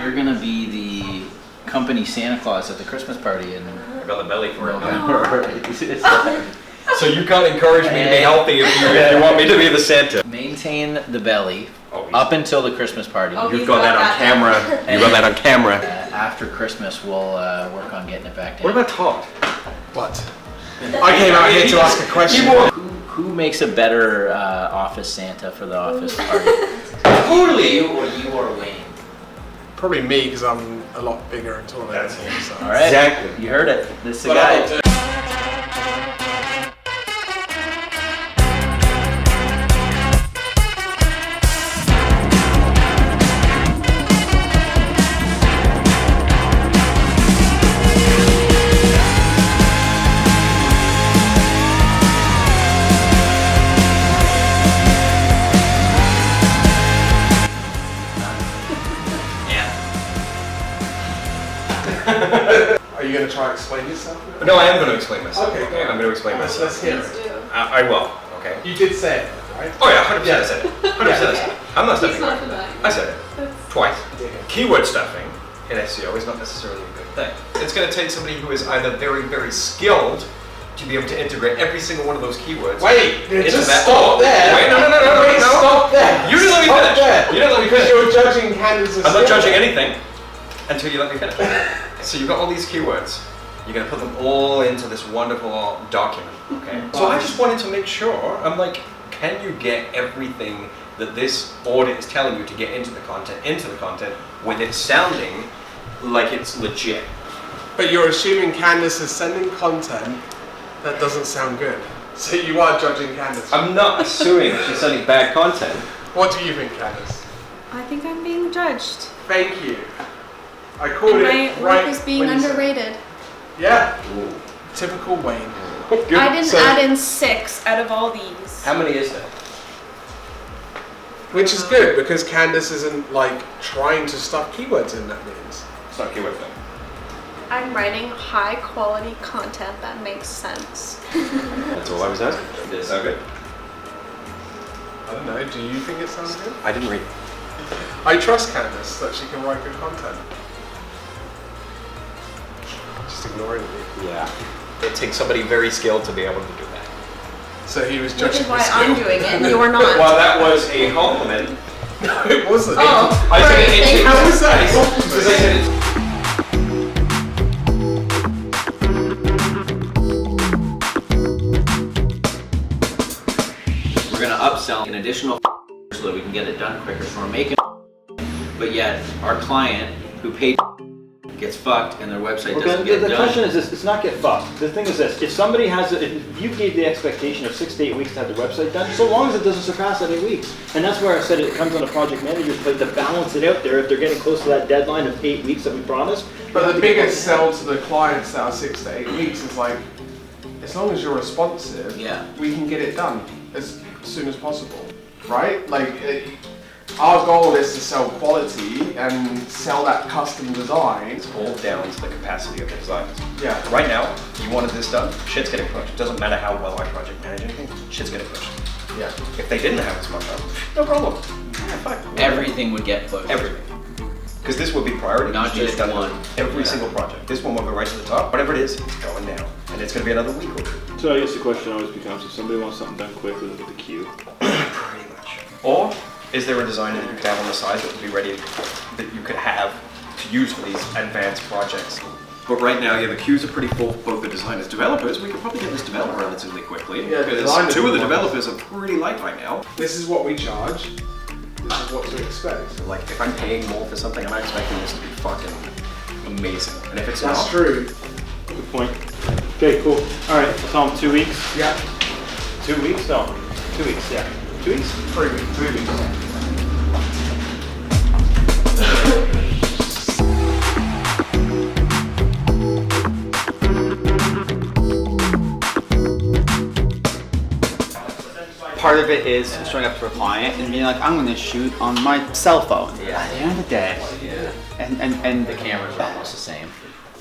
you're gonna be the company Santa Claus at the Christmas party, and I got the belly for it. November. So you can't encourage me to be healthy if you want me to be the Santa. Maintain the belly up until the Christmas party. You've got that on camera. You got that on camera. After Christmas, we'll work on getting it back down. What about Todd? What? I came out here to ask a question. Who makes a better office Santa for the office party? Totally. You or Wayne? Probably me, because I'm a lot bigger and taller than him. So. All right. Exactly. You heard it. This is the guy. Are you going to try and explain yourself? No, I am going to explain myself. Okay, go on. I'm going to explain myself. Let's hear it. I will. Okay. You did say it, right? Oh yeah, 100% I said it. 100% I said it. I'm not stuffing not it. denying. I said it. Twice. Keyword stuffing in SEO is not necessarily a good thing. It's going to take somebody who is either very, very skilled to be able to integrate every single one of those keywords. Wait, into just that. stop there. Wait, no. Wait, stop there. You didn't let me Stop finish. there. You didn't let me Because finish. you're judging Candace's I'm not skill. judging anything until you let me finish. So you've got all these keywords. You're going to put them all into this wonderful document, okay? So I just wanted to make sure, I'm like, can you get everything that this audit is telling you to get into the content with it sounding like it's legit? But you're assuming Candace is sending content that doesn't sound good. So you are judging Candace. I'm not assuming she's sending bad content. What do you think, Candace? I think I'm being judged. Thank you. I called And it my right work is being when you said it. underrated. Yeah. Typical Wayne. Good. I didn't So- add in 6 out of all these. How many is there? Which is good because Candace isn't like trying to stuff keywords in, that means. It's not keyword thing. I'm writing high quality content that makes sense. That's all I was asking. Did it sound good? I don't know, do you think it sounds good? I didn't read it. I trust Candace that she can write good content. Just ignoring me. Yeah. It takes somebody very skilled to be able to do that. So he was Which judging is why the skill. I'm doing it and you're not. Well, that was a compliment. No, it wasn't. Oh, I said great, it- thank How you. was that? Because I said it's We're gonna upsell an additional so that we can get it done quicker. So we're making, but yet our client who paid gets fucked and their website doesn't get The done. question is this, it's not get fucked. The thing is this, if somebody has, if you gave the expectation of 6 to 8 weeks to have the website done, so long as it doesn't surpass that 8 weeks. And that's where I said it comes on the project manager's plate to balance it out there if they're getting close to that deadline of 8 weeks that we promised. But the biggest sell to the clients that are 6 to 8 weeks is like, as long as you're responsive, Yeah. we can get it done as soon as possible, right? Like, our goal is to sell quality and sell that custom design. It's all down to the capacity of the designers. Yeah. Right now, you wanted this done, shit's getting pushed. It doesn't matter how well I project manage anything, shit's getting pushed. Yeah. If they didn't have it smart enough, no problem. Yeah, fine. Everything would get pushed. Everything. Because this would be priority. Not Get it just done one. Every single project. This one will go right to the top. Whatever it is, it's going down. And it's going to be another week or two. So I guess the question always becomes, if somebody wants something done quickly, look at the queue. Pretty much. Or is there a designer that you could have on the side that would be ready, that you could have to use for these advanced projects? But right now, yeah, the queues are pretty full for both the designers. Developers, we could probably get this developed relatively quickly. Yeah, because designers 2 of the will want developers are pretty light right now. This is what we charge. This is what to expect. Like, if I'm paying more for something, I'm expecting this to be fucking amazing. And if it's That's not, true. Good point. Okay, cool. All right, I'll tell them 2 weeks. Yeah. 2 weeks? No, 2 weeks, yeah. 2 weeks? 3 weeks. 3 weeks. Part of it is showing up to a client and being like, I'm going to shoot on my cell phone. Yeah. At the end of the day, Yeah. and The cameras are almost the same.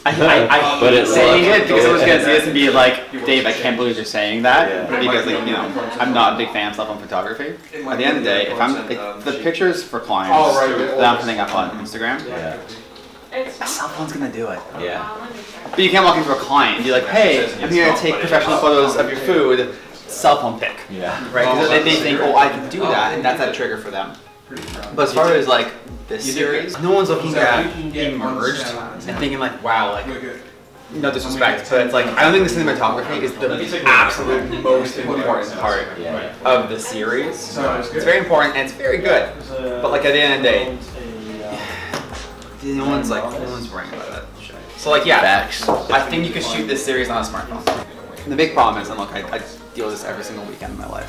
I But hate it's saying like- it because someone's gonna see this and be like, Dave, I can't believe you're saying that. Because like, you know, I'm not a big fan of cell phone photography. At the end of the day, if the pictures for clients that I'm putting up on Instagram, a cell phone's gonna do it. Yeah. But you can't walk into a client and be like, hey, I'm here to take professional photos of your food, cell phone pic. Yeah. Right? Because they think, oh, I can do that, and that's that trigger for them. But as far as like this series, no one's looking at Emerged and thinking like, wow, like, no disrespect, but it's like, I don't think the cinematography is the absolute most important part of the series. It's very important and it's very good. But like at the end of the day, no one's worrying about that shit. So like, yeah, Facts. I think you could shoot this series on a smartphone. The big problem is, and look, I deal with this every single weekend of my life.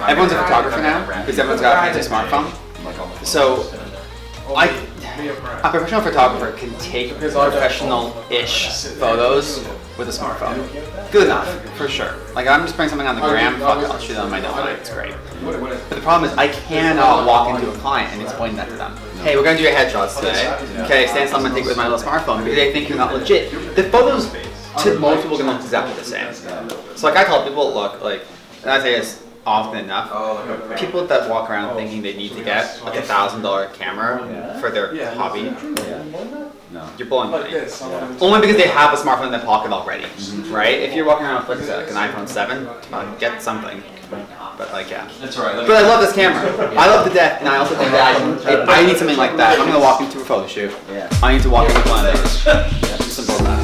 Everyone's a photographer now because everyone's got a fancy smartphone. So, a professional photographer can take professional-ish photos with a smartphone. Good enough, for sure. Like, I'm just putting something on the gram, fuck it, I'll shoot it on my notebook, it's great. But the problem is, I cannot walk into a client and explain that to them. Hey, we're gonna do your headshots today. Okay, stand still, I'm gonna take it with my little smartphone because they think you're not legit. The photos, to most people, are gonna look exactly the same. So, like, I tell people, look, like, and I say this often enough, people that walk around thinking they need to get like $1,000 camera for their hobby, you're blowing money. Only because they have a smartphone in their pocket already, right? If you're walking around with like an iPhone 7, get something. But like, yeah. That's right. But I love this camera. I love the deck, and I also think that I need something like that. If I'm gonna walk into a photo shoot, I need to walk into one of those. Simple as that.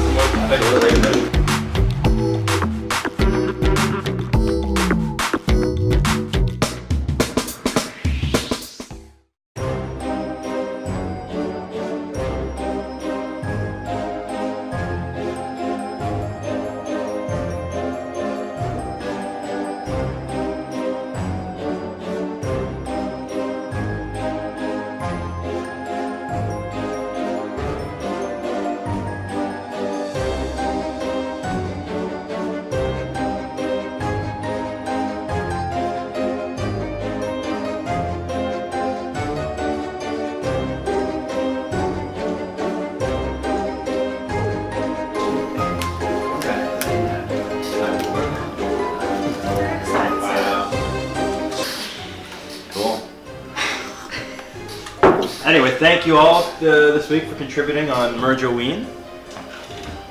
Anyway, thank you all this week for contributing on Merge-o-ween.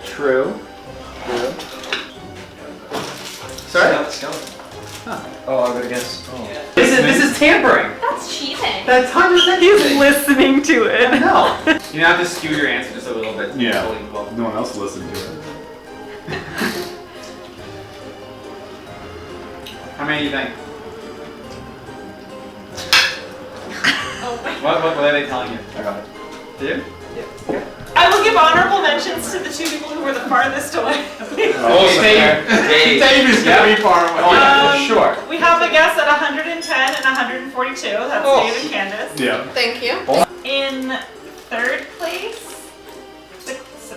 True. Sorry? Oh, I'm gonna guess. This is tampering. That's cheating. That's 100% He's listening to it. No. You have to skew your answer just a little bit. Yeah. Unbelievable. No one else listened to it. How many do you think? Oh What are they telling you? I got it. Did you? I will give honorable mentions to the two people who were the farthest away. Dave. Dave is gonna be far away. Oh yeah, for sure. We have a guess at 110 and 142. That's Dave and Candace. Yeah. Thank you. In third place,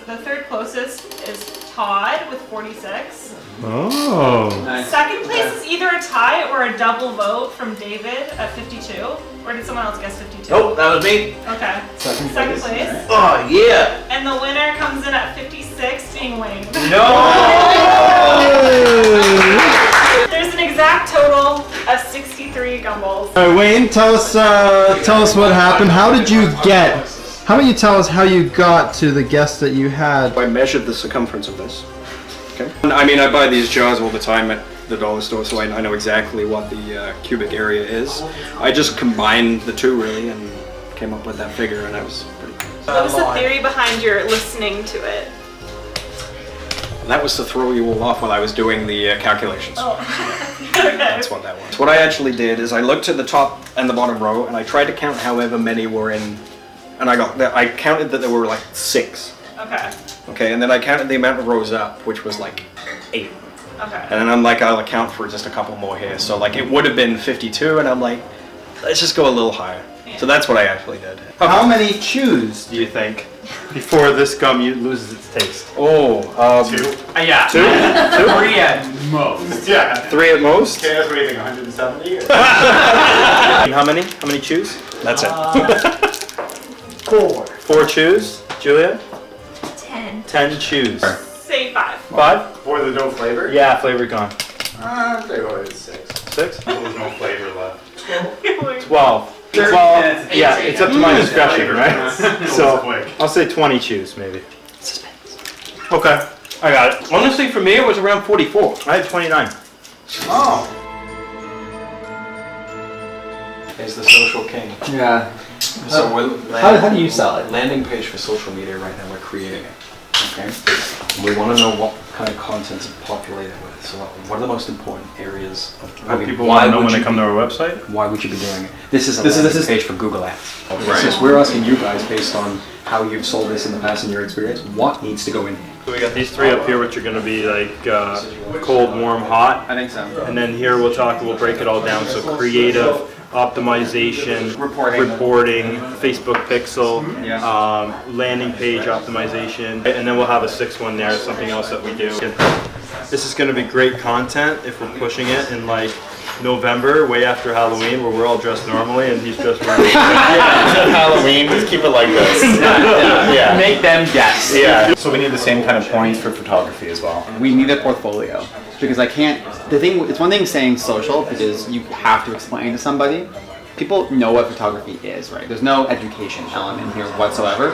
the third closest is Todd with 46. Oh. Nice. Second place is either a tie or a double vote from David at 52. Or did someone else guess 52? Nope, that was me. Okay. Second place. Oh yeah. And the winner comes in at 56, being Wayne. No. There's an exact total of 63 gumballs. All right, Wayne, tell us what happened. How did you get? How about you tell us how you got to the guest that you had? I measured the circumference of this. Okay. I mean, I buy these jars all the time at the dollar store, so I know exactly what the cubic area is. I just combined the two really and came up with that figure, and that was pretty cool. What was the theory behind your listening to it? And that was to throw you all off while I was doing the calculations. Oh. Okay. That's what that was. What I actually did is I looked at the top and the bottom row, and I tried to count however many were in, and I counted that there were like 6. Okay. Okay, and then I counted the amount of rows up, which was like 8. Okay. And then I'm like, I'll account for just a couple more here. So like it would have been 52, and I'm like, let's just go a little higher. So that's what I actually did. How many chews do you think before this gum loses its taste? Oh, 2. Yeah. 2? 3 at most. Yeah. 3 at most. Okay, that's what you think, 170? How many? How many chews? That's it. 4. 4 chews. Julia? 10. 10 choose. Say 5. 5? For the no flavor? Yeah, flavor gone. They go at 6. 6? There's no flavor left. 12. 12. Yeah, it's up to my discretion, right? So quick. I'll say 20 choose maybe. Okay, I got it. Honestly, for me, it was around 44. I had 29. Oh. Is the social king. Yeah. So we're How do you sell it? landing page for social media right now. We're creating it. Okay. We want to know what kind of content's populated with. So what are the most important areas of People want to know when they come to our website? Why would you be doing it? This is a landing page for Google Ads. Right. We're asking you guys based on how you've sold this in the past and your experience, what needs to go in here? So we got these 3 up here, which are going to be like cold, warm, hot. I think so. And then here we'll break it all down. So creative, optimization, reporting, Facebook pixel, landing page optimization, and then we'll have a 6th one there, something else that we do. This is going to be great content if we're pushing it in like November, way after Halloween, where we're all dressed normally and he's just wearing Halloween, just keep it like this. Yeah. Make them guess. Yeah. So we need the same kind of points for photography as well. We need a portfolio because I can't. It's one thing saying social because you have to explain to somebody. People know what photography is, right? There's no education element here whatsoever.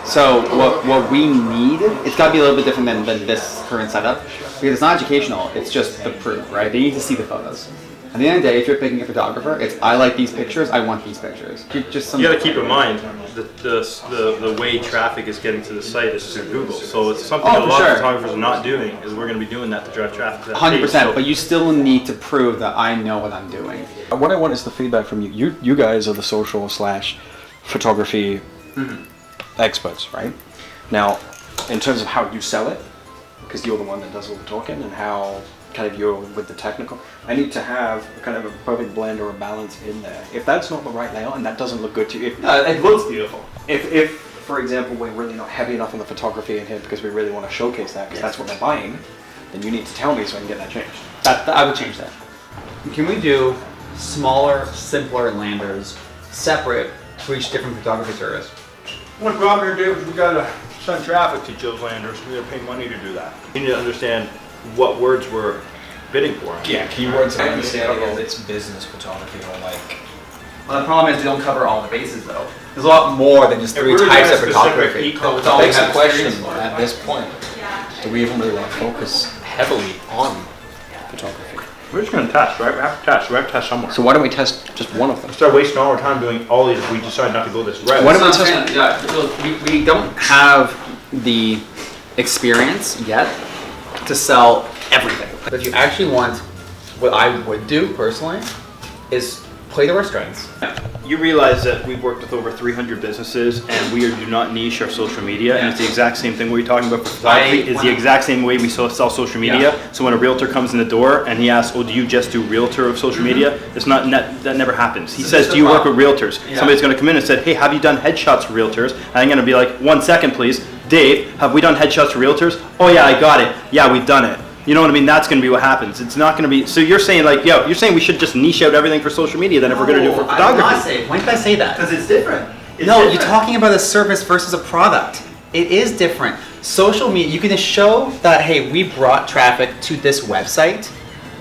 So what we need, it's got to be a little bit different than this current setup because it's not educational. It's just the proof, right? They need to see the photos. At the end of the day, if you're picking a photographer, it's I like these pictures, I want these pictures. You got to keep in mind the way traffic is getting to the site is through Google. So it's something that a lot of photographers are not doing. Is we're going to be doing that to drive traffic to that 100%. page. But you still need to prove that I know what I'm doing. What I want is the feedback from you. You guys are the social / photography experts, right? Now, in terms of how you sell it, because you're the one that does all the talking, and how kind of you're with the technical, I need to have kind of a perfect blend or a balance in there. If that's not the right layout and that doesn't look good to you, it looks beautiful. If for example, we're really not heavy enough on the photography in here because we really want to showcase that because that's what they're buying, then you need to tell me so I can get that changed. I would change that. Can we do smaller, simpler landers, separate for each different photography service? What problem here, Dave, is we got to send traffic to Joe's Landers. We got to pay money to do that. You need to understand what words we're bidding for. Yeah, keywords. I understand it's business photography or like. Well, the problem is we don't cover all the bases though. There's a lot more than just 3 types of photography. That's always a question at this point. Do we even really want to focus heavily on photography? We're just going to test, right? We have to test. We have to test somewhere. So why don't we test just one of them? Start wasting all our time doing all these if we decide not to go this route. Why don't we test? We don't have the experience yet to sell everything. But if you actually want, what I would do personally is play to our strengths. You realize that we've worked with over 300 businesses and we do not niche our social media, and it's the exact same thing we're talking about for photography. It's the exact same way we sell social media. So when a realtor comes in the door and he asks, "Oh, do you just do realtor of social media?" It's not that never happens. He says, "Do you work with realtors?" Somebody's going to come in and say, "Hey, have you done headshots for realtors?" And I'm going to be like, "1 second, please. Dave, have we done headshots for realtors?" "Oh yeah, I got it. Yeah, we've done it." You know what I mean? That's going to be what happens. It's not going to be. So you're saying like, you're saying we should just niche out everything for social media then if we're going to do it for photography? Why did I say that? Because it's different. You're talking about a service versus a product. It is different. Social media, you can show that, hey, we brought traffic to this website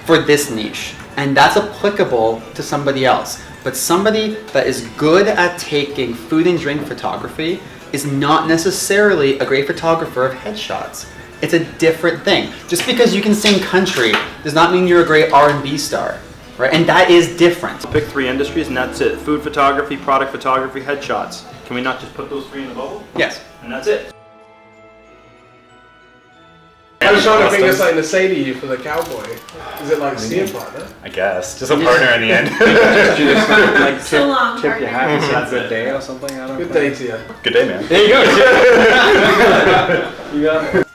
for this niche, and that's applicable to somebody else. But somebody that is good at taking food and drink photography is not necessarily a great photographer of headshots. It's a different thing. Just because you can sing country does not mean you're a great R&B star, right? And that is different. Pick 3 industries and that's it. Food photography, product photography, headshots. Can we not just put those 3 in the bubble? Yes. And that's it. I was trying to think of something to say to you for the cowboy. Is it like see a partner? I guess. Just a partner in the end. Like So long, tip your hat and say partner. good day or something. I don't know. Good day to you. Good day, man. There you go. You got it.